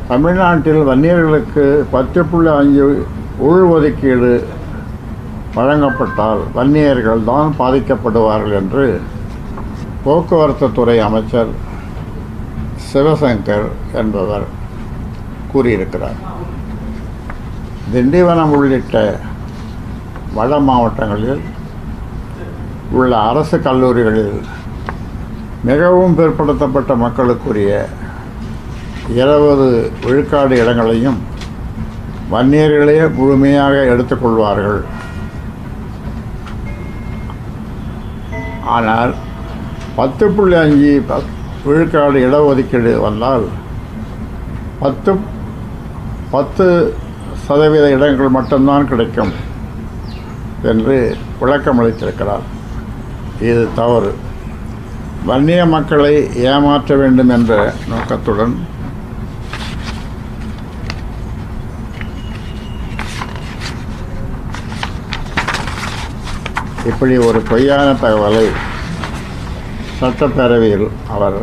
தமிழ்நாட்டில் வன்னியர்களுக்கு 10.5 உள்ஒதுக்கீடு வழங்கப்பட்டால் வன்னியர்கள் தான் பாதிக்கப்படுவார்கள் என்று போக்குவரத்து துறை அமைச்சர் சிவசங்கர் என்பவர் கூறியிருக்கிறார். திண்டிவனம் உள்ளிட்ட வட மாவட்டங்களில் உள்ள அரசு கல்லூரிகளில் மிகவும் பிற்படுத்தப்பட்ட மக்களுக்குரிய 20 விழுக்காடு இடங்களையும் வன்னியர்களே முழுமையாக எடுத்துக்கொள்வார்கள். ஆனால் 10.5 விழுக்காடு இடஒதுக்கீடு வந்தால் 10% இடங்கள் மட்டும்தான் கிடைக்கும் என்று விளக்கமளித்திருக்கிறார். இது தவறு. வன்னிய மக்களை ஏமாற்ற வேண்டும் என்ற நோக்கத்துடன் இப்படி ஒரு பொய்யான தகவலை சட்டப்பேரவையில் அவர்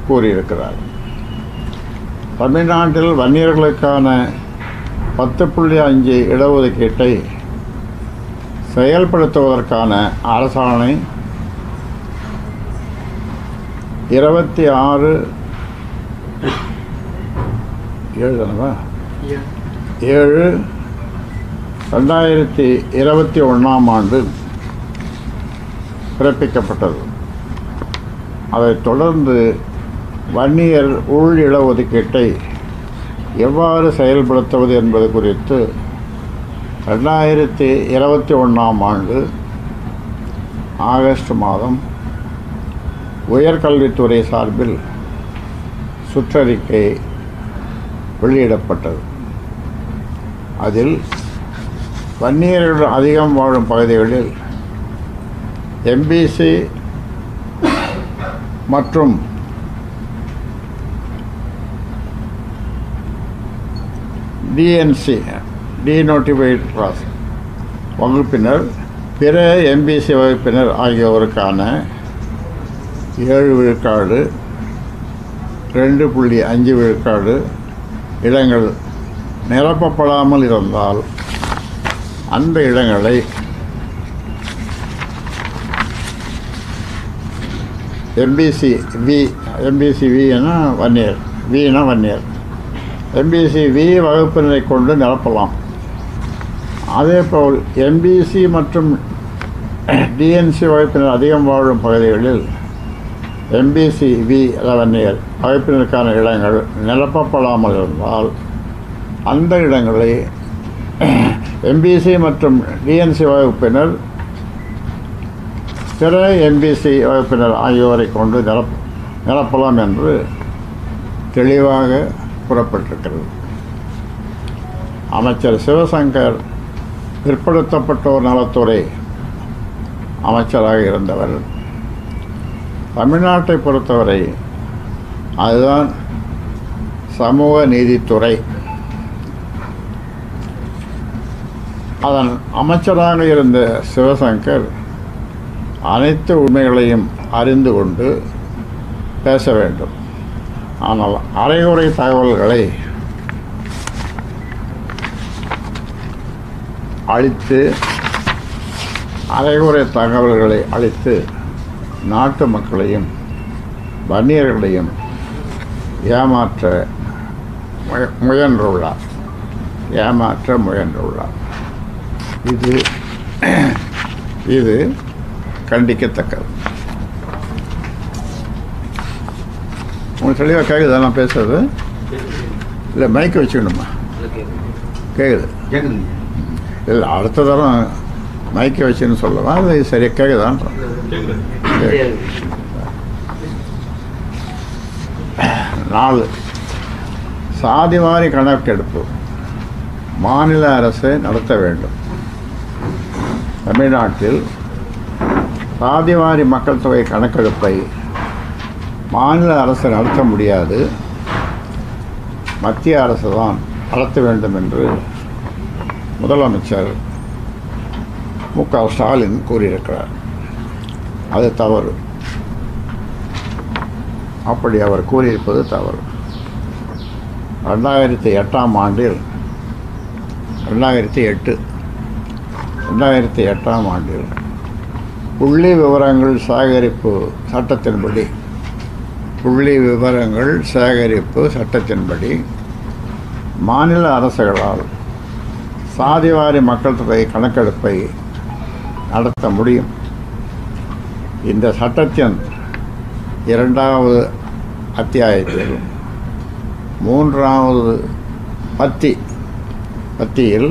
கூறியிருக்கிறார். தமிழ்நாட்டில் வன்னியர்களுக்கான 10.5 இடஒதுக்கீட்டை செயல்படுத்துவதற்கான அரசாணை 26/7/2021 பிறப்பிக்கப்பட்டது. அதைத் தொடர்ந்து வன்னியர் உள் இடஒதுக்கீட்டை எவ்வாறு செயல்படுத்துவது என்பது குறித்து 2021 ஆகஸ்ட் மாதம் உயர்கல்வித்துறை சார்பில் சுற்றறிக்கை வெளியிடப்பட்டது. அதில் வன்னியர்கள் அதிகம் வாழும் பகுதிகளில் MBC மற்றும் DNC டீநோட்டிஃபைட் கிளாஸ் வகுப்பினர் பிற MBC வகுப்பினர் ஆகியோருக்கான 7 விழுக்காடு 2.5 விழுக்காடு இடங்கள் நிரப்பப்படாமல் இருந்தால் அந்த இடங்களை MBC V என வன்னியர், வினா வன்னியர், MBC V வகுப்பினரை கொண்டு நிரப்பலாம். அதேபோல் MBC மற்றும் DNC வகுப்பினர் அதிகம் வாழும் பகுதிகளில் MBC V வன்னியர் வகுப்பினருக்கான இடங்கள் நிரப்பப்படாமல் இருந்தால் அந்த இடங்களை MBC மற்றும் DNC வகுப்பினர் பிற MBC வகுப்பினர் ஆகியோரை கொண்டு நிரப்பலாம் என்று தெளிவாக கூறப்பட்டிருக்கிறது. அமைச்சர் சிவசங்கர் பிற்படுத்தப்பட்டோர் நலத்துறை அமைச்சராக இருந்தவர். தமிழ்நாட்டை பொறுத்தவரை அதுதான் சமூக நீதித்துறை. அதன் அமைச்சராக இருந்த சிவசங்கர் அனைத்து உண்மைகளையும் அறிந்து கொண்டு பேச வேண்டும். ஆனால் அரைகுறை தகவல்களை அளித்து நாட்டு மக்களையும் வன்னியர்களையும் ஏமாற்ற முயன்றுள்ளார். இது கண்டிக்கத்தக்கது. உங்களுக்கு தெளிவாக கேட்குது நான் பேசுறது? இல்லை மைக்கை வச்சுக்கணுமா? கேட்குது. இல்லை அடுத்த தரம் மைக்கை வச்சுன்னு சொல்லலாம். அது சரியாக கேட்குதான். 4 சாதிவாரி கணக்கெடுப்பு மாநில அரசு நடத்த வேண்டும். தமிழ்நாட்டில் சாதிவாரி மக்கள் தொகை கணக்கெடுப்பை மாநில அரசு நடத்த முடியாது, மத்திய அரசு தான் நடத்த வேண்டும் என்று முதலமைச்சர் மு.க. ஸ்டாலின் கூறியிருக்கிறார். அது தவறு. அப்படி அவர் கூறியிருப்பது தவறு. 2008ஆம் ஆண்டில் 2008ஆம் ஆண்டில் புள்ளி விவரங்கள் சேகரிப்பு சட்டத்தின்படி மாநில அரசுகளால் சாதிவாரி மக்கள் தொகை கணக்கெடுப்பை நடத்த முடியும். இந்த சட்டத்தின் 2வது அத்தியாயத்தில் 3வது பத்தியில்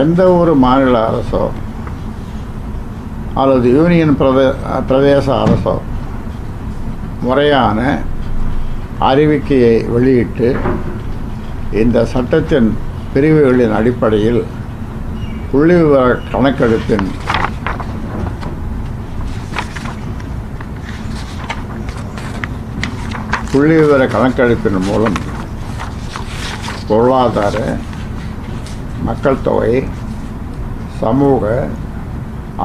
எந்த ஒரு மாநில அரசோ அல்லது யூனியன் பிரதேச அரசோ முறையான அறிவிக்கையை வெளியிட்டு இந்த சட்டத்தின் பிரிவுகளின் அடிப்படையில் புள்ளிவிவர கணக்கெடுப்பின் மூலம் பொருளாதார, மக்கள் தொகை, சமூக,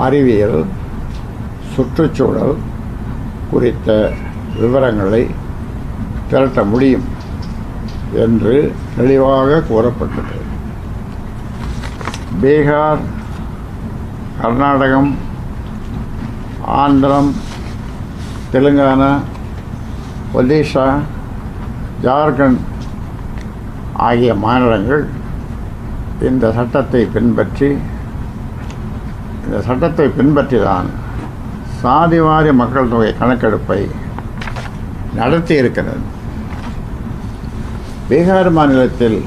அறிவியல், சுற்றுச்சூழல் குறித்த விவரங்களை திரட்ட முடியும் என்று தெளிவாக கூறப்பட்டது. பீகார், கர்நாடகம், ஆந்திரம், தெலுங்கானா, ஒடிஷா, ஜார்க்கண்ட் ஆகிய மாநிலங்கள் இந்த சட்டத்தை பின்பற்றிதான் சாதிவாரி மக்கள் தொகை கணக்கெடுப்பை நடத்தி இருக்கிறது. பீகார் மாநிலத்தில்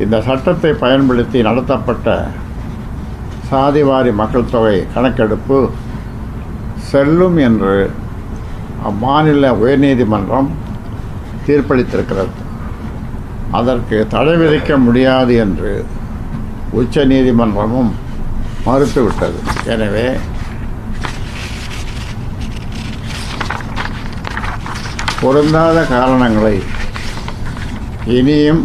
இந்த சட்டத்தை பயன்படுத்தி நடத்தப்பட்ட சாதிவாரி மக்கள் தொகை கணக்கெடுப்பு செல்லும் என்று அம்மாநில உயர்நீதிமன்றம் தீர்ப்பளித்திருக்கிறது. அதற்கு தடை விதிக்க முடியாது என்று உச்ச நீதிமன்றமும் மறுத்துவிட்டது. எனவே பொருந்தாத காரணங்களை இனியும்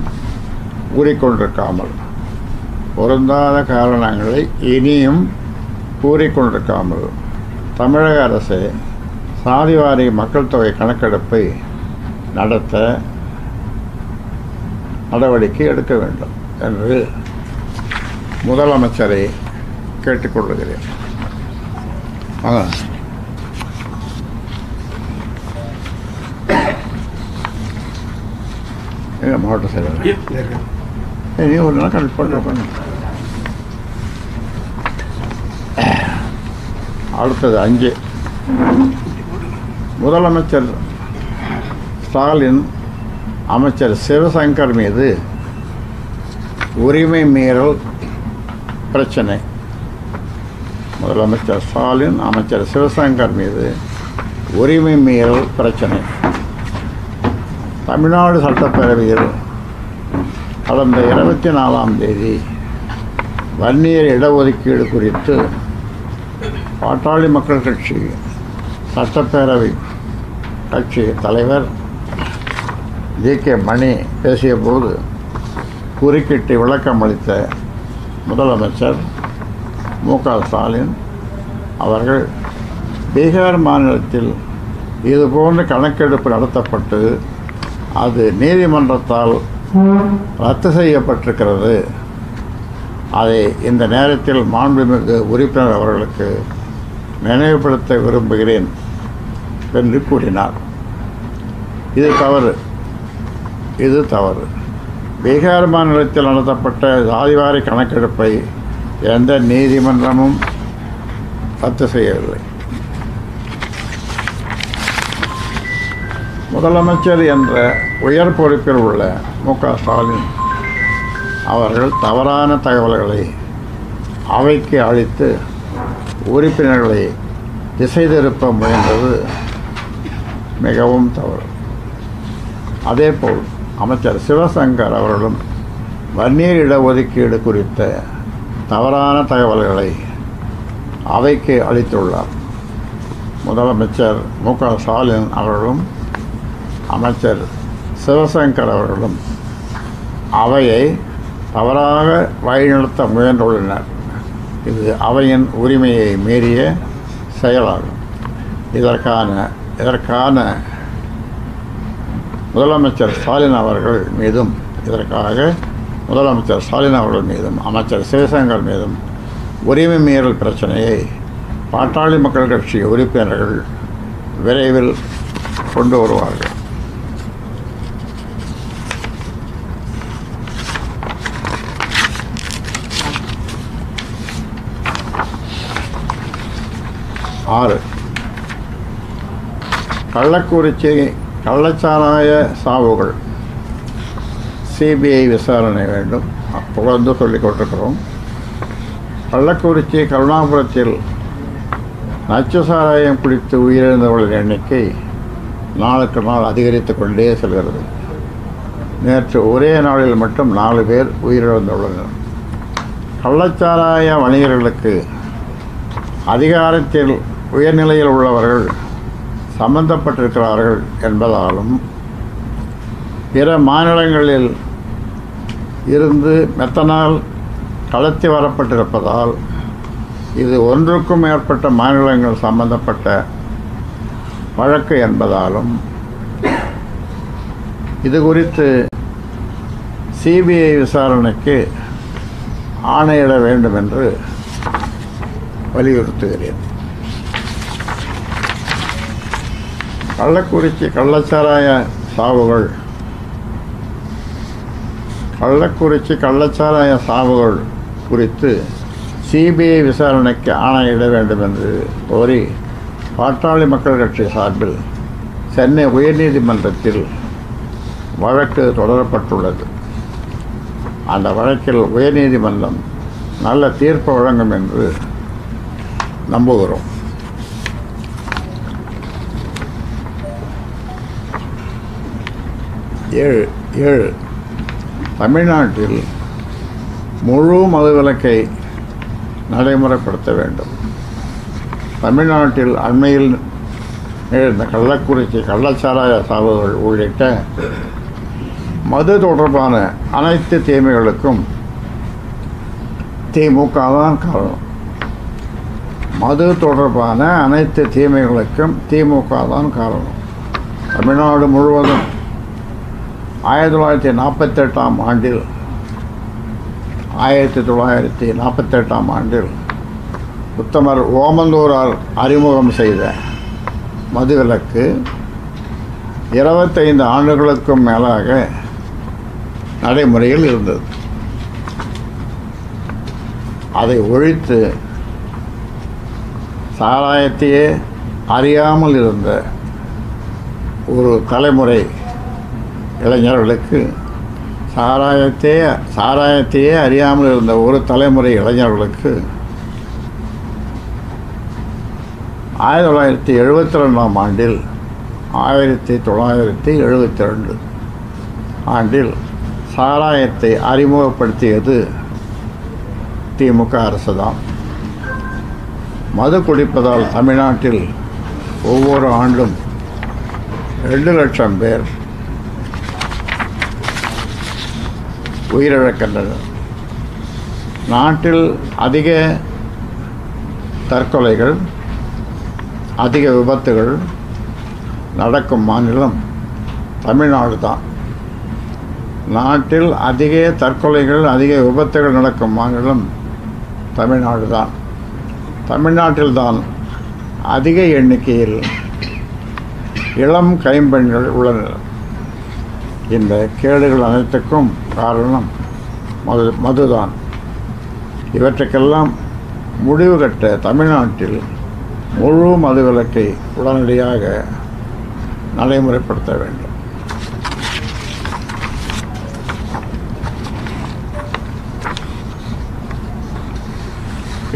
கூறிக்கொண்டிருக்காமல் தமிழக அரசு சாதிவாரி மக்கள் தொகை கணக்கெடுப்பை நடத்த நடவடிக்கை எடுக்க வேண்டும் என்று முதலமைச்சரை கேட்டுக்கொள்கிறேன். மாவட்ட செயலர் நீ ஒரு நாள் கலெக்ட் பண்ண. அடுத்தது 5, முதலமைச்சர் ஸ்டாலின் அமைச்சர் சிவசங்கர் மீது உரிமை மீறல் பிரச்சனை. முதலமைச்சர் ஸ்டாலின் அமைச்சர் சிவசங்கர் மீது உரிமை மீறல் பிரச்சனை. தமிழ்நாடு சட்டப்பேரவையில் கடந்த 24ஆம் தேதி வன்னியர் இடஒதுக்கீடு குறித்து பாட்டாளி மக்கள் கட்சி சட்டப்பேரவை கட்சி தலைவர் ஜி.கே. மணி பேசியபோது குறுக்கிட்டு விளக்கம் அளித்த முதலமைச்சர் மு.க. ஸ்டாலின் அவர்கள் பீகார் மாநிலத்தில் இதுபோன்ற கணக்கெடுப்பு நடத்தப்பட்டு அது நீதிமன்றத்தால் ரத்து செய்யப்பட்டிருக்கிறது. அதை இந்த நேரத்தில் மாண்புமிகு உறுப்பினர் அவர்களுக்கு நினைவுபடுத்த விரும்புகிறேன் என்று கூறினார். இது தவறு. பீகார் மாநிலத்தில் நடத்தப்பட்ட சாதிவாரி கணக்கெடுப்பை எந்த நீதிமன்றமும் ரத்து செய்யவில்லை. முதலமைச்சர் என்ற உயர் பொறுப்பில் உள்ள மு.க. ஸ்டாலின் அவர்கள் தவறான தகவல்களை அவைக்கு அளித்து உறுப்பினர்களை திசை திருப்ப முயன்றது மிகவும் தவறு. அதேபோல் அமைச்சர் சிவசங்கர் அவர்களும் வன்னியர் இடஒதுக்கீடு குறித்த தவறான தகவல்களை அவைக்கு அளித்துள்ளார். முதலமைச்சர் மு.க. ஸ்டாலின் அவர்களும் அமைச்சர் சிவசங்கர் அவர்களும் அவையை தவறாக வழிநடத்த முயன்றுள்ளனர். இது அவையின் உரிமையை மீறிய செயலாகும். இதற்கான முதலமைச்சர் ஸ்டாலின் அவர்கள் மீதும் இதற்காக முதலமைச்சர் ஸ்டாலின் அவர்கள் மீதும் அமைச்சர் சிவசங்கர் மீதும் உரிமை மீறல் பிரச்சனையை பாட்டாளி மக்கள் கட்சி உறுப்பினர்கள் விரைவில் கொண்டு வருவார்கள். ஆறு, கள்ளக்குறிச்சி கள்ளச்சாராய சாவுகள் சிபிஐ விசாரணை வேண்டும். தொடர்ந்து சொல்லிக் கொண்டிருக்கிறோம். கள்ளக்குறிச்சி கருணாபுரத்தில் நச்சு சாராயம் குடித்து உயிரிழந்தவர்களின் எண்ணிக்கை நாளுக்கு நாள் அதிகரித்து கொண்டே செல்கிறது. நேற்று ஒரே நாளில் மட்டும் 4 பேர் உயிரிழந்துள்ளனர். கள்ளச்சாராய வணிகர்களுக்கு அதிகாரத்தில் உயர்நிலையில் உள்ளவர்கள் சம்பந்தப்பட்டிருக்கிறார்கள் என்பதாலும் பிற மாநிலங்களில் இருந்து மெத்தனால் கடத்தி வரப்பட்டிருப்பதால் இது ஒன்றுக்கும் மேற்பட்ட மாநிலங்கள் சம்பந்தப்பட்ட வழக்கு என்பதாலும் இது குறித்து சிபிஐ விசாரணைக்கு ஆணையிட வேண்டும் என்று வலியுறுத்துகிறேன். கள்ளக்குறிச்சி கள்ளச்சாராய சாவுகள் குறித்து சிபிஐ விசாரணைக்கு ஆணையிட வேண்டும் என்று கோரி பாட்டாளி மக்கள் கட்சி சார்பில் சென்னை உயர்நீதிமன்றத்தில் வழக்கு தொடரப்பட்டுள்ளது. அந்த வழக்கில் உயர்நீதிமன்றம் நல்ல தீர்ப்பு வழங்கும் என்று நம்புகிறோம். 7 தமிழ்நாட்டில் முழு மதுவிலக்கை நடைமுறைப்படுத்த வேண்டும். தமிழ்நாட்டில் அண்மையில் நிகழ்ந்த கள்ளக்குறிச்சி கள்ளச்சாராய சாவுகள் உள்ளிட்ட மது தொடர்பான அனைத்து தீமைகளுக்கும் திமுக தான் காரணம். மது தொடர்பான அனைத்து தீமைகளுக்கும் திமுக தான் காரணம். தமிழ்நாடு முழுவதும் 1948ஆம் ஆண்டில் உத்தமர் ஓமந்தூரார் அறிமுகம் செய்த மதுவிலக்கு 25 ஆண்டுகளுக்கும் மேலாக நடைமுறையில் இருந்தது. அதை ஒழித்து சாராயத்தையே அறியாமல் இருந்த ஒரு தலைமுறை இளைஞர்களுக்கு சாராயத்தையே அறியாமல் இருந்த ஒரு தலைமுறை இளைஞர்களுக்கு 1972ஆம் ஆண்டில் 1972 ஆண்டில் சாராயத்தை அறிமுகப்படுத்தியது திமுக அரசு தான். மது குடிப்பதால் தமிழ்நாட்டில் ஒவ்வொரு ஆண்டும் 2 லட்சம் பேர் உயிரிழக்கின்றனர். நாட்டில் அதிக தற்கொலைகள், அதிக விபத்துகள் நடக்கும் மாநிலம் தமிழ்நாடு தான். நாட்டில் அதிக தற்கொலைகள், அதிக விபத்துகள் நடக்கும் மாநிலம் தமிழ்நாடு தான். தமிழ்நாட்டில்தான் அதிக எண்ணிக்கையில் இளம் கைம்பெண்கள் உள்ளனர். இந்த கேடுகள் அனைத்துக்கும் காரணம் மதுதான். இவற்றுக்கெல்லாம் முடிவு கட்ட தமிழ்நாட்டில் முழு மதுவிலக்கை உடனடியாக நடைமுறைப்படுத்த வேண்டும்.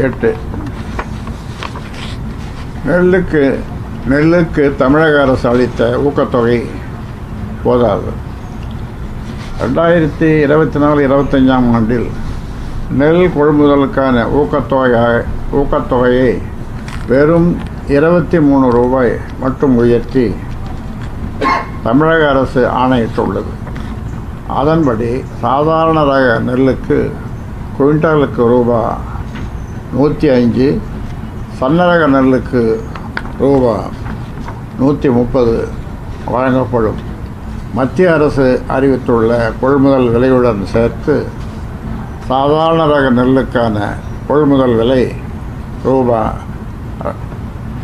எட்டு, நெல்லுக்கு தமிழக அரசு அளித்த ஊக்கத்தொகை போதாது. 2024-25ஆம் ஆண்டில் நெல் கொள்முதலுக்கான ஊக்கத்தொகையை வெறும் ரூபாய் மட்டும் உயர்த்தி தமிழக அரசு ஆணையிட்டுள்ளது. அதன்படி சாதாரண ரக நெல்லுக்கு குவிண்டாலுக்கு ரூபாய் 105, சன்னரக நெல்லுக்கு ரூபாய் 130 வழங்கப்படும். மத்திய அரசு அறிவித்துள்ள கொள்முதல் விலையுடன் சேர்த்து சாதாரண ரக நெல்லுக்கான கொள்முதல் விலை ரூபாய்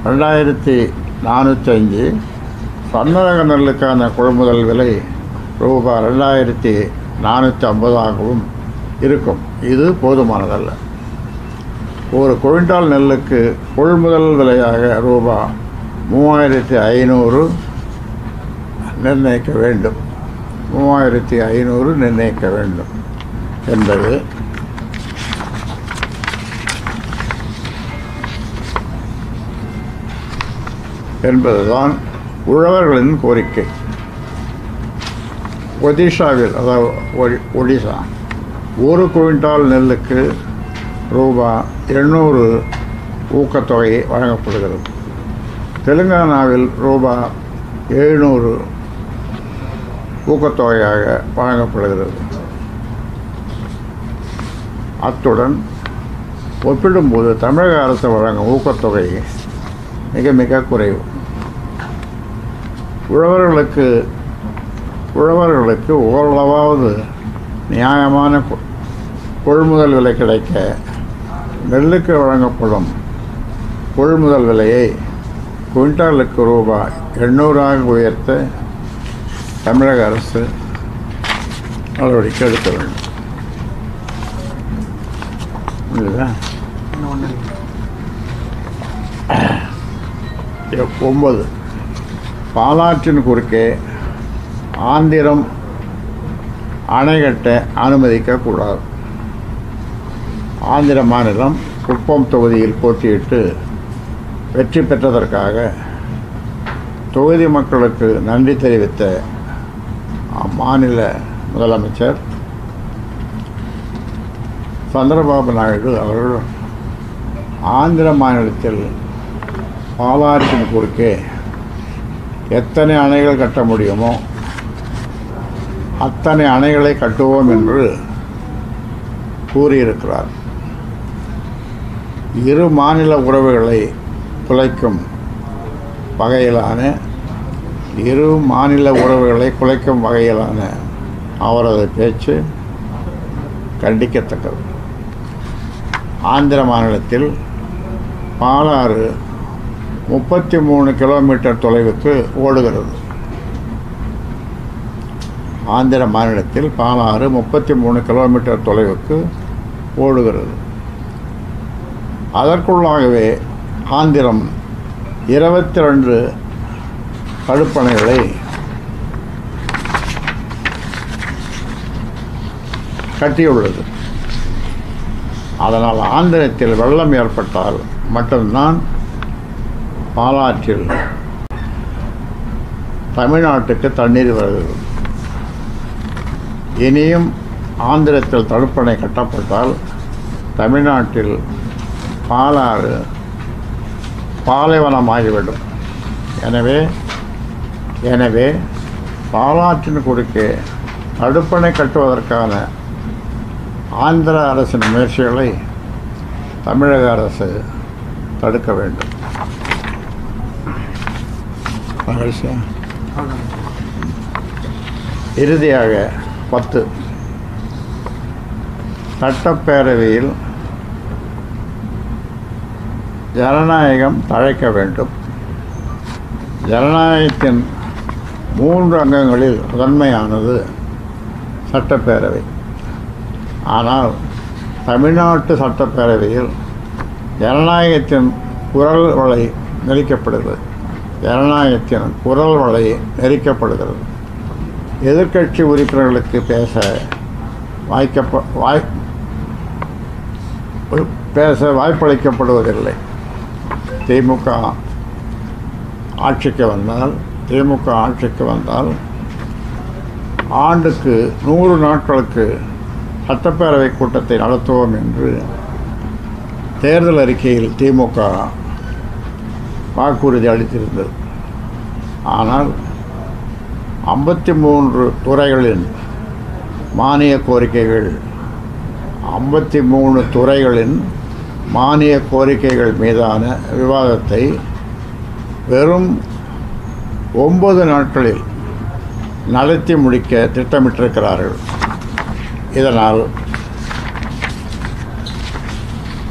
2405, சன்னரக நெல்லுக்கான கொள்முதல் விலை ரூபாய் 2450 இருக்கும். இது போதுமானதல்ல. ஒரு குவிண்டால் நெல்லுக்கு கொள்முதல் விலையாக ரூபாய் 3500 நிர்ணயிக்க வேண்டும். 3500 நிர்ணயிக்க வேண்டும் என்பதுதான் உழவர்களின் கோரிக்கை. ஒடிஷாவில், அதாவது ஒடிசா, ஒரு குவிண்டால் நெல்லுக்கு ரூபாய் 800 ஊக்கத்தொகை வழங்கப்படுகிறது. தெலுங்கானாவில் ரூபாய் 700 ஊக்கத்தொகையாக வழங்கப்படுகிறது. அத்துடன் ஒப்பிடும்போது தமிழக அரசு வழங்கும் ஊக்கத்தொகை மிக மிக குறைவு. உழவர்களுக்கு ஓரளவாவது நியாயமான கொள்முதல் விலை கிடைக்க நெல்லுக்கு வழங்கப்படும் கொள்முதல் விலையை குவிண்டாலுக்கு ரூபாய் 800 உயர்த்த தமிழக அரசு நடவடிக்கை எடுக்க வேண்டும். 9. பாலாற்றின் குறுக்கே ஆந்திரம் அணை கட்ட அனுமதிக்கக்கூடாது. ஆந்திர மாநிலம் குப்பம் தொகுதியில் போட்டியிட்டு வெற்றி பெற்றதற்காக தொகுதி மக்களுக்கு நன்றி தெரிவித்த அம்மாநில முதலமைச்சர் சந்திரபாபு நாயுடு அவர்கள் ஆந்திர மாநிலத்தில் பாலாற்றின் குறுக்கே எத்தனை அணைகள் கட்ட முடியுமோ அத்தனை அணைகளை கட்டுவோம் என்று கூறியிருக்கிறார். இரு மாநில உறவுகளை குலைக்கும் வகையிலான அவரது பேச்சு கண்டிக்கத்தக்கது. ஆந்திர மாநிலத்தில் பாலாறு 33 கிலோமீட்டர் தொலைவுக்கு ஓடுகிறது. ஆந்திர மாநிலத்தில் பாலாறு 33 கிலோமீட்டர் தொலைவுக்கு ஓடுகிறது. அதற்குள்ளாகவே ஆந்திரம் 22 தடுப்பணைகளை கட்டியுள்ளது. அதனால் ஆந்திரத்தில் வெள்ளம் ஏற்பட்டால் மட்டும்தான் பாலாற்றில் தமிழ்நாட்டுக்கு தண்ணீர் வருகிறது. இனியும் ஆந்திரத்தில் தடுப்பணை கட்டப்பட்டால் தமிழ்நாட்டில் பாலாறு பாலைவனமாகிவிடும். எனவே பாலாற்றின் குறுக்கே தடுப்பணை கட்டுவதற்கான ஆந்திர அரசின் முயற்சிகளை தமிழக அரசு தடுக்க வேண்டும். இறுதியாக 10. சட்டப்பேரவையில் ஜனநாயகம் தழைக்க வேண்டும். ஜனநாயகத்தின் 3 அங்கங்களில் முதன்மையானது சட்டப்பேரவை. ஆனால் தமிழ்நாட்டு சட்டப்பேரவையில் ஜனநாயகத்தின் குரல் வளை நெரிக்கப்படுகிறது. எதிர்க்கட்சி உறுப்பினர்களுக்கு பேச வாய்ப்பளிக்கப்படுவதில்லை. திமுக ஆட்சிக்கு வந்தால் ஆண்டுக்கு 100 நாட்களுக்கு சட்டப்பேரவை கூட்டத்தை நடத்துவோம் என்று தேர்தல் அறிக்கையில் திமுக வாக்குறுதி அளித்திருந்தது. ஆனால் 53 துறைகளின் மானிய கோரிக்கைகள் மீதான விவாதத்தை வெறும் 9 நாட்களில் நடத்தி முடிக்க திட்டமிட்டிருக்கிறார்கள். இதனால்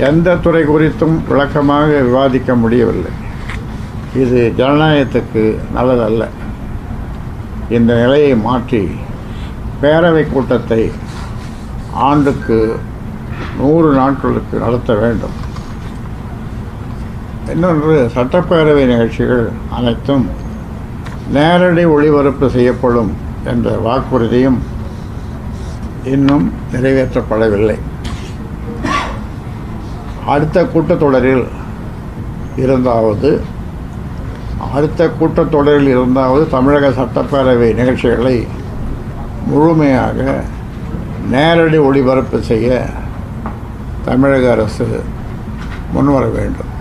எந்த துறை குறித்தும் விளக்கமாக விவாதிக்க முடியவில்லை. இது ஜனநாயகத்துக்கு நல்லதல்ல. இந்த நிலையை மாற்றி பேரவை கூட்டத்தை ஆண்டுக்கு 100 நாட்களுக்கு நடத்த வேண்டும். இன்னொன்று, சட்டப்பேரவை நிகழ்ச்சிகள் அனைத்தும் நேரடி ஒளிபரப்பு செய்யப்படும் என்ற வாக்குறுதியும் இன்னும் நிறைவேற்றப்படவில்லை. அடுத்த கூட்டத்தொடரில் இருந்தாவது தமிழக சட்டப்பேரவை நிகழ்ச்சிகளை முழுமையாக நேரடி ஒளிபரப்பு செய்ய தமிழக அரசு முன்வர வேண்டும்.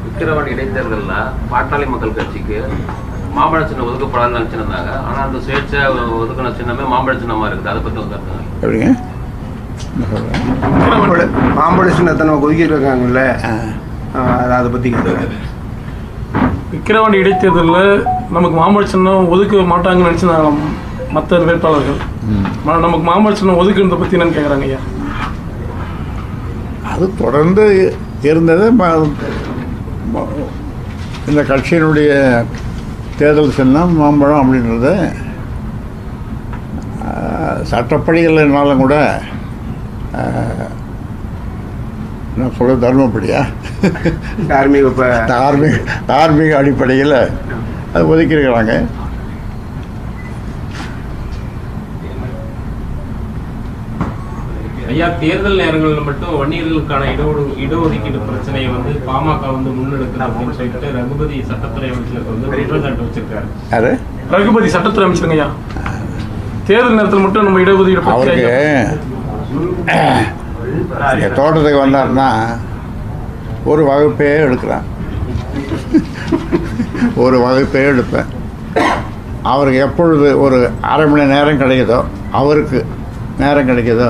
விக்கிரவாண்டி இடைத்தேர்தலில் பாட்டாளி மக்கள் கட்சிக்கு மாம்பழ சின்னம் ஒதுக்கப்படாதுன்னு நினச்சிருந்தாங்க. ஆனால் அந்த சுயேட்சை ஒதுக்கின சின்னமே மாம்பழ சின்னமாக இருக்குது. அதை பற்றி வந்து எப்படிங்க? மாம்பழ சின்னத்தை நம்ம ஒதுக்கியிருக்காங்கல்ல, அதை பற்றி விக்கிரவாண்டி இடைத்தேர்தலில் நமக்கு மாம்பழ சின்னம் ஒதுக்க மாட்டாங்கன்னு நினச்சிருந்தாங்க மற்ற வேட்பாளர்கள். நமக்கு மாம்பழ சின்னம் ஒதுக்குறதை பற்றி என்னன்னு கேட்குறாங்க ஐயா. அது தொடர்ந்து இருந்தது. இந்த கட்சியினுடைய தேர்தல் சின்னம் மாம்பழம் அப்படின்றது சட்டப்படி இல்லைனாலும் கூட நான் சொல்ல தர்மப்படியா தார்மீக அடிப்படையில் அது ஒதுக்கியிருக்கிறாங்க. ஐயா, தேர்தல் நேரங்களில் மட்டும் வன்னியர்களுக்கான இடஒதுக்கீடு பிரச்சனையை வந்து பாமக வந்து முன்னெடுக்குது அப்படின்னு சொல்லிட்டு ரகுபதி சட்டத்துறை அமைச்சர் வந்து குற்றச்சாட்டு வச்சிருக்காரு. யாரு? ரகுபதி சட்டத்துறை அமைச்சருங்க ஐயா. தேர்தல் நேரத்தில் மட்டும் நம்ம இடஒதுக்கீடு அவருக்கு தோட்டத்துக்கு வந்தாருன்னா ஒரு வகுப்பே எடுக்கலாம், ஒரு வகுப்பே எடுப்பேன். அவருக்கு எப்பொழுது ஒரு அரை மணி நேரம் கிடைக்குதோ, அவருக்கு நேரம் கிடைக்குதோ,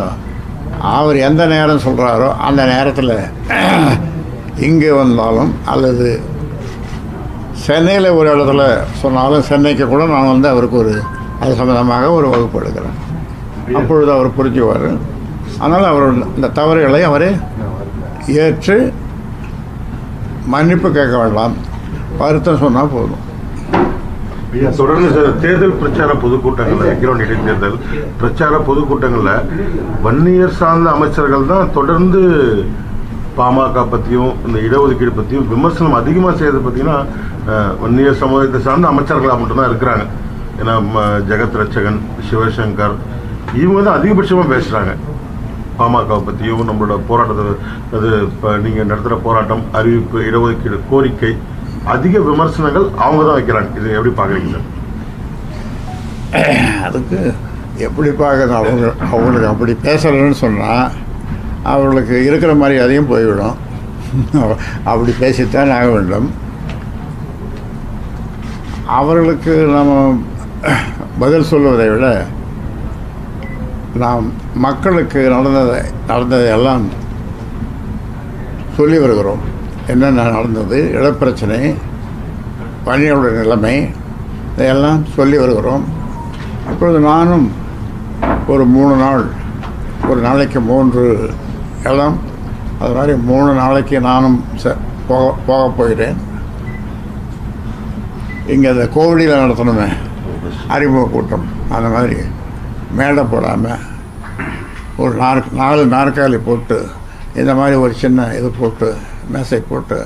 அவர் எந்த நேரம் சொல்கிறாரோ அந்த நேரத்தில் இங்கே வந்தாலும் அல்லது சென்னையில் ஒரு இடத்துல சொன்னாலும் சென்னைக்கு கூட நான் வந்து அவருக்கு அது சம்பந்தமாக ஒரு வகுப்பு எடுக்கிறேன். அப்பொழுது அவர் புரிஞ்சுவார். அதனால் அவர் இந்த தவறுகளை அவரே ஏற்று மன்னிப்பு கேட்க வேண்டாம், வருத்தம் சொன்னால் போதும். தொடர்ந்து தேர்தல் பிரச்சார பொதுக்கூட்டங்களில் விக்கிரவாண்டி இடைத்தேர்தல் பிரச்சார பொதுக்கூட்டங்களில் வன்னியர் சார்ந்த அமைச்சர்கள் தான் தொடர்ந்து பாமக பற்றியும் இந்த இடஒதுக்கீடு பற்றியும் விமர்சனம் அதிகமாக செய்யறது பார்த்தீங்கன்னா வன்னியர் சமூகத்தை சார்ந்த அமைச்சர்களாக மட்டும்தான் இருக்கிறாங்க. ஏன்னா ஜெகத் ரட்சகன், சிவசங்கர் இவங்க தான் அதிகபட்சமாக பேசுகிறாங்க பாமகவை பற்றியும். நம்மளோட போராட்டத்தை அது இப்போ நீங்கள் நடத்துகிற போராட்டம், அறிவிப்பு, இடஒதுக்கீடு கோரிக்கை, அதிக விமர்சனங்கள் அவங்க தான் வைக்கிறாங்க. இது எப்படி பார்க்குறீங்க சார்? அதுக்கு எப்படி பார்க்கணும், அவங்களுக்கு அப்படி பேசலைன்னு சொன்னால் அவர்களுக்கு இருக்கிற மாதிரி அதையும் போய்விடும். அப்படி பேசித்தான் ஆக வேண்டும். அவர்களுக்கு நம்ம பதில் சொல்வதை விட நாம் மக்களுக்கு நடந்ததை எல்லாம் சொல்லி வருகிறோம். என்னென்ன நடந்தது, இடப்பிரச்சனை, வன்னியருடைய நிலைமை, இதையெல்லாம் சொல்லி வருகிறோம். அப்பொழுது நானும் ஒரு 3 நாள், ஒரு நாளைக்கு 3 இடம், அது மாதிரி 3 நாளைக்கு நானும் போக போகிறேன். இங்கே அந்த கோவிலில் நடத்தணுமே அறிமுக கூட்டம், அந்த மாதிரி மேடை போடாமல் ஒரு 4 நாற்காலி போட்டு இந்த மாதிரி ஒரு சின்ன இது போட்டு மேசை போட்டு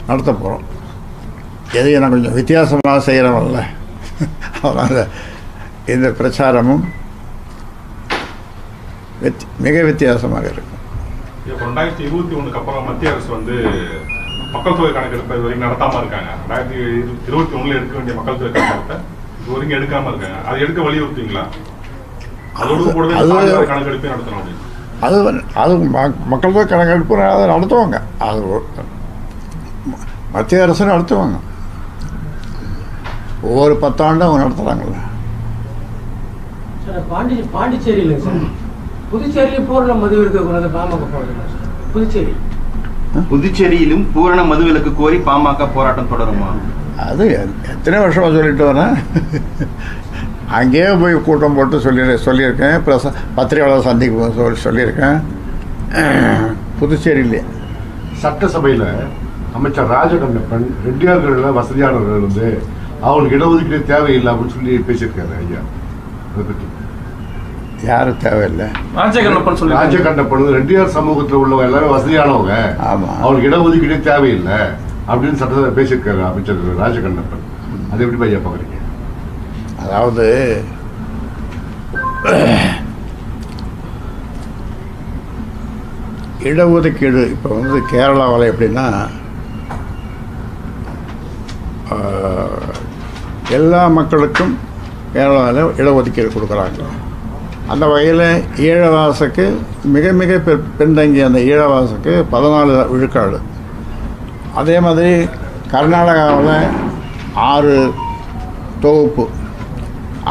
நடத்த போகிறோம். எதையும் நான் கொஞ்சம் வித்தியாசமாக செய்கிறவன்ல, அதனால் இந்த பிரச்சாரமும் மிக வித்தியாசமாக இருக்கும். 2021 அப்புறம் மத்திய அரசு வந்து மக்கள் தொகை கணக்கெடுப்பு இது வரைக்கும் நடத்தாமல் இருக்காங்க. 2021 எடுக்க வேண்டிய மக்கள் தொகை கணக்கெடுப்பை இது வரைக்கும் எடுக்காமல் இருக்காங்க. அது எடுக்க வலியுறுத்தீங்களா? கணக்கெடுப்பே நடத்தணும் அப்படின்னு. அது மக்கள் தொகை கணக்கெடுப்பு அதை நடத்துவாங்க. அது மத்திய அரசு நடத்துவாங்க. ஒவ்வொரு 10 ஆண்டும் அவங்க நடத்துகிறாங்கள. சார் பாண்டிச்சேரி இல்லைங்க சார், புதுச்சேரியிலும் பூரண மதுவிலக்கு கொண்டு பாமக போடுறீங்க சார். புதுச்சேரியிலும் பூரண மதுவிலக்கு கோரி பாமக போராட்டம் தொடருமா? அது எத்தனை வருஷமாக சொல்லிட்டு வரேன். அங்கேயே போய் கூட்டம் போட்டு சொல்லியிருக்கேன். பத்திரிகையாளர் சந்திப்பு சொல்லியிருக்கேன். புதுச்சேரியிலே சட்டசபையில் அமைச்சர் ராஜகண்ணப்பன் ரெட்டியார்கள் வசதியானவர்கள் வந்து அவங்களுக்கு இடஒதுக்கீடு தேவையில்லை அப்படின்னு சொல்லி பேசியிருக்காரு ஐயா. அதை பற்றி யாரும் தேவையில்லை. ராஜகண்ணப்பன் ரெட்டியார் சமூகத்தில் உள்ளவங்க எல்லாமே வசதியானவங்க, ஆமாம், அவங்களுக்கு இடஒதுக்கீடு தேவையில்லை அப்படின்னு சட்டத்தை பேசியிருக்காரு அமைச்சர் ராஜகண்ணப்பன். அதை எப்படி ஐயா பார்க்குறீங்க? அதாவது இடஒதுக்கீடு இப்போ வந்து கேரளாவில் எப்படின்னா எல்லா மக்களுக்கும் கேரளாவில் இடஒதுக்கீடு கொடுக்குறாங்க. அந்த வகையில் ஈழவாசுக்கு மிக மிக பின்தங்கிய அந்த ஈழவாசுக்கு 14 விழுக்காடு. அதே மாதிரி கர்நாடகாவில் 6 தொகுப்பு,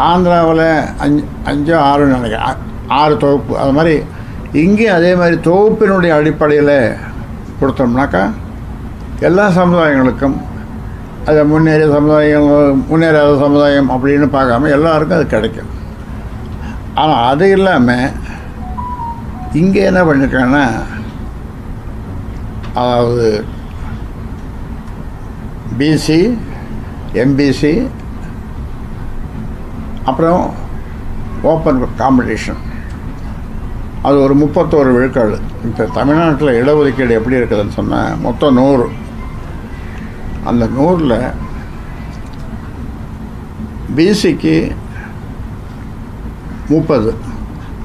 ஆந்திராவில் 5 6 நினைக்கிறேன் 6 தொகுப்பு. அது மாதிரி இங்கேயும் அதே மாதிரி தொகுப்பினுடைய அடிப்படையில் கொடுத்தோம்னாக்கா எல்லா சமுதாயங்களுக்கும், அது முன்னேறிய சமுதாயம் முன்னேறாத சமுதாயம் அப்படின்னு பார்க்காம எல்லாருக்கும் அது கிடைக்கும். ஆனால் அது இல்லாமல் இங்கே என்ன பண்ணியிருக்காங்கன்னா, அதாவது பிசி, எம்பிசி, அப்புறம் ஓப்பன் காம்படிஷன், அது ஒரு 31 விழுக்காடு. இப்போ தமிழ்நாட்டில் இடஒதுக்கீடு எப்படி இருக்குதுன்னு சொன்னால் மொத்தம் 100. அந்த 100ல் பிசிக்கு 30.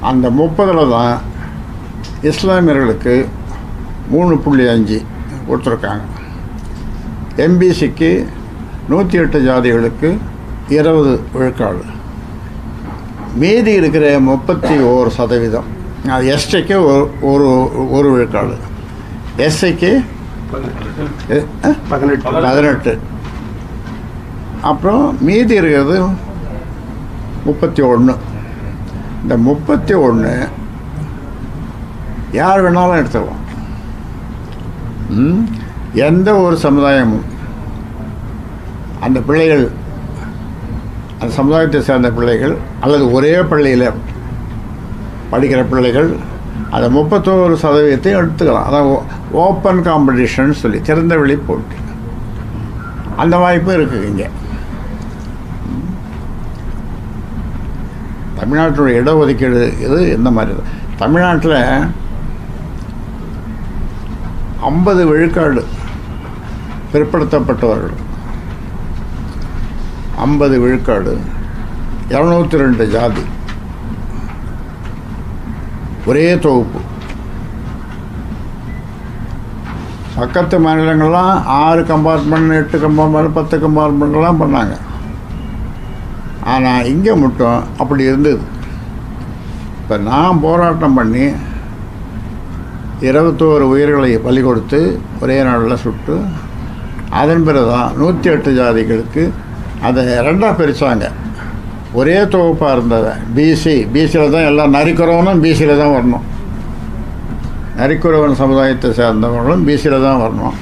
அந்த 30ல் தான் இஸ்லாமியர்களுக்கு 3.5 கொடுத்துருக்காங்க. எம்பிசிக்கு 108 ஜாதிகளுக்கு 20 விழுக்காடு. மீதி இருக்கிற 31%, அது எஸ்டிக்கு ஒரு விழுக்காடு, எஸ்சிக்கு 18, அப்புறம் மீதி இருக்கிறது 31. இந்த 31 யார் வேணாலும் எடுத்துக்கலாம். எந்த ஒரு சமுதாயமும் அந்த பிள்ளைகள், அந்த சமுதாயத்தை சேர்ந்த பிள்ளைகள் அல்லது ஒரே பள்ளியில் படிக்கிற பிள்ளைகள் அதை 31% எடுத்துக்கலாம். அதான் ஓப்பன் காம்படிஷன் சொல்லி திறந்த வெளி போட்டி. அந்த வாய்ப்பும் இருக்குது இங்கே. தமிழ்நாட்டுடைய இடஒதுக்கீடு இது இந்த மாதிரி. தமிழ்நாட்டில் 50 விழுக்காடு பிற்படுத்தப்பட்டவர்கள், 50 விழுக்காடு, 202 ஜாதி, ஒரே தொகுப்பு. பக்கத்து மாநிலங்கள்லாம் 6 கம்பார்ட்மெண்ட், 8 கம்பார்ட்மெண்ட், 10 கம்பார்ட்மெண்ட்லாம் பண்ணாங்க. ஆனால் இங்கே மட்டும் அப்படி இருந்தது. இப்போ நான் போராட்டம் பண்ணி 21 உயிர்களை பலி கொடுத்து ஒரே நாளில் சுட்டு, அதன் பிறகு தான் 108 ஜாதிகளுக்கு அதை 2ஆக பிரித்தாங்க. ஒரே தொகுப்பாக இருந்தது பிசியில் தான் எல்லாம் நரிக்குறவனும் பிசியில் தான் வரணும், நரிக்குறவன் சமுதாயத்தை சேர்ந்தவங்களும் பிசியில் தான் வரணும்.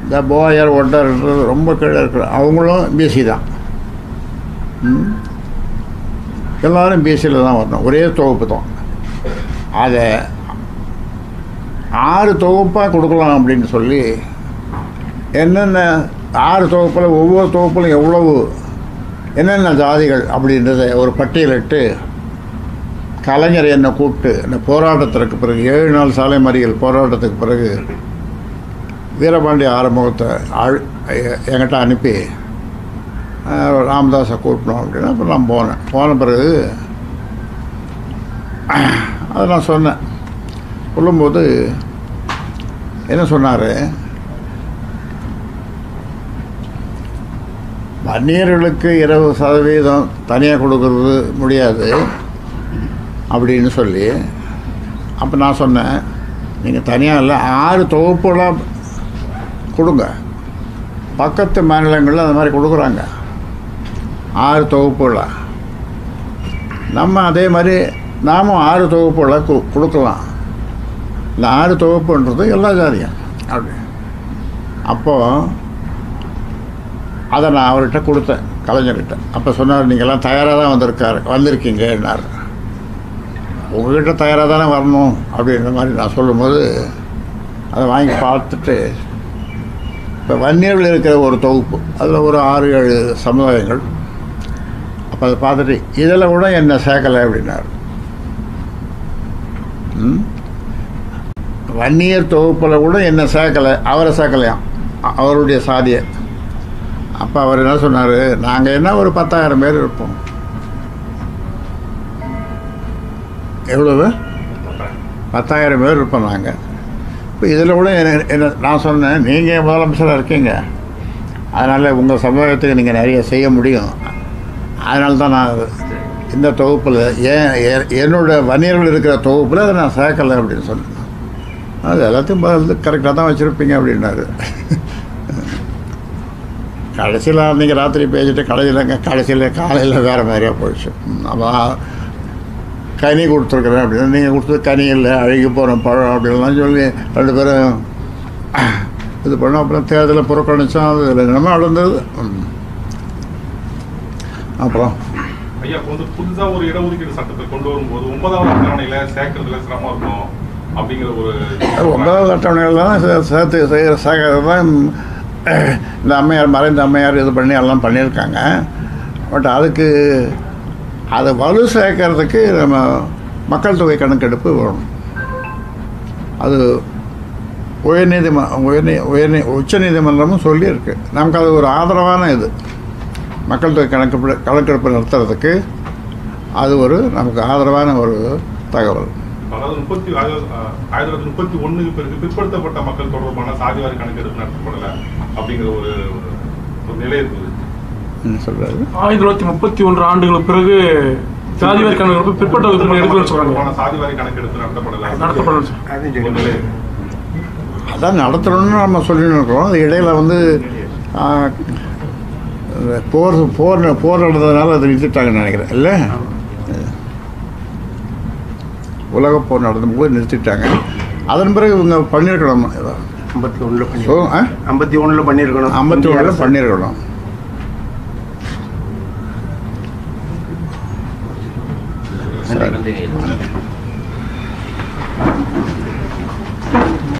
இந்த போயர் ஒட்டர்ன்றது ரொம்ப கீழே இருக்கிற அவங்களும் பிசி தான், எல்லோரும் பிசியில் தான் வரணும், ஒரே தொகுப்பு தான். அதை 6 தொகுப்பாக கொடுக்கலாம் அப்படின்னு சொல்லி என்னென்ன 6 தொகுப்பில் ஒவ்வொரு தொகுப்பிலும் எவ்வளவு என்னென்ன ஜாதிகள் அப்படின்றத ஒரு பட்டியலிட்டு கலைஞர் என்னை கூப்பிட்டு இந்த போராட்டத்திற்கு பிறகு 7 நாள் சாலை மறியல் போராட்டத்துக்கு பிறகு வீரபாண்டிய ஆறுமுகத்தை என்கிட்ட அனுப்பி ராமதாஸை கூப்பிட்டோம் அப்படின்னா அப்புறம் நான் போன பிறகு அதை நான் சொன்னேன். சொல்லும்போது என்ன சொன்னார், வன்னியர்களுக்கு 20% தனியாக கொடுக்கறது முடியாது அப்படின்னு சொல்லி. அப்போ நான் சொன்னேன், நீங்கள் தனியாக இல்லை 6 தொகுப்புலாம் கொடுங்க, பக்கத்து மாநிலங்களில் அந்த மாதிரி கொடுக்குறாங்க, 6 தொகுப்புகளா? நம்ம அதே மாதிரி நாமும் 6 தொகுப்புகளை கொடுக்கலாம். இந்த 6 தொகுப்புன்றது எல்லா ஜாதியும் அப்படி. அப்போது அதை நான் அவர்கிட்ட கொடுத்தேன், கலைஞர்கிட்ட. அப்போ சொன்னார், நீங்கள்லாம் தயாராக தான் வந்திருக்கீங்கன்னார். உங்கள்கிட்ட தயாராக தானே வரணும் அப்படின்ற மாதிரி நான் சொல்லும்போது அதை வாங்கி பார்த்துட்டு, இப்போ வன்னியர்கள் இருக்கிற ஒரு தொகுப்பு, அதில் ஒரு 6-7 சமுதாயங்கள். அப்போ அதை பார்த்துட்டு இதில் கூட என்ன சேர்க்கலை அப்படின்னார். வன்னியர் தொகுப்பில் கூட என்ன சேர்க்கலை, அவரை சேர்க்கலையாம், அவருடைய சாதியை. அப்போ அவர் என்ன சொன்னார், நாங்கள் என்ன ஒரு 10,000 பேர் இருப்போம். எவ்வளவு? 10,000 பேர் இருப்போம் நாங்கள். இப்போ இதில் கூட என்ன நான் சொன்னேன், நீங்கள் முதலமைச்சராக இருக்கீங்க, அதனால் உங்கள் சமுதாயத்துக்கு நீங்கள் நிறைய செய்ய முடியும். அதனால தான் நான் இந்த தொகுப்பில் என்னோடய வன்னியர்கள் இருக்கிற தொகுப்பில் அதை நான் சேர்க்கலை அப்படின்னு சொன்னேன். அது எல்லாத்தையும் கரெக்டாக தான் வச்சுருப்பீங்க அப்படின்னாரு. கடைசியில் அன்றைக்கி ராத்திரி பேசிட்டு கடைசியில் காலையில் வேறு மாதிரியாக போயிடுச்சு. அதான் கனி கொடுத்துருக்குறேன் அப்படின்னு, நீங்கள் கொடுத்தது கனி இல்லை, அழுகி போகிற பழம் அப்படின்லாம் சொல்லி 2 பேரும் இது பண்ணோம். அப்புறம் தேர்தலில் புறக்கணித்தோம். அது நம்ம நடந்தது. அப்புறம் ஐயா வந்து புதுசாக ஒரு இடஒதுக்கீடு சட்டத்தை கொண்டு வரும்போது 9வது அட்டவணையில் சேர்க்கறதுல சிரமம் இருக்கும் அப்படிங்கிற ஒரு 9வது அட்டவணையில் தான் சேர்க்கறது தான் இந்த அம்மையார், மறைந்த அம்மையார் இது பண்ணி எல்லாம் பண்ணியிருக்காங்க. பட் அதுக்கு அதை வலு சேர்க்கறதுக்கு நம்ம மக்கள் தொகை கணக்கெடுப்பு வேணும். அது உச்சநீதிமன்றமும் சொல்லியிருக்கு. நமக்கு அது ஒரு ஆதரவான இது. மக்கள் தொகை கணக்கெடுப்பு நடத்துறதுக்கு அது ஒரு நமக்கு ஆதரவான ஒரு தகவல். அதாவது 1931 பிறகு பிற்படுத்தப்பட்ட மக்கள் தொடர்பான சாதிவாரி கணக்கெடுப்பு நடத்தப்படலை அப்படிங்கிற ஒரு நிலை இருக்குது. சொல்றாரு 1931 ஆண்டுகளுக்கு பிறகு சாதிவாரி கணக்கெடுப்பு பிற்பட்ட எடுக்கணும்னு சொல்றாங்க. சாதிவாரி கணக்கெடுப்பு நடத்தப்படலை. அதான் நடத்தணும்னு நம்ம சொல்லிட்டு இருக்கோம். அது இடையில வந்து போர் நடந்ததுனால அதை நிறுத்திட்டாங்கன்னு நினைக்கிறேன். இல்லை, உலக போர் நடந்தபோது நிறுத்திட்டாங்க. அதன் பிறகு இவங்க பண்ணியிருக்கணும். 51 பண்ணியிருக்கணும். 51 பண்ணியிருக்கணும். நன்றி.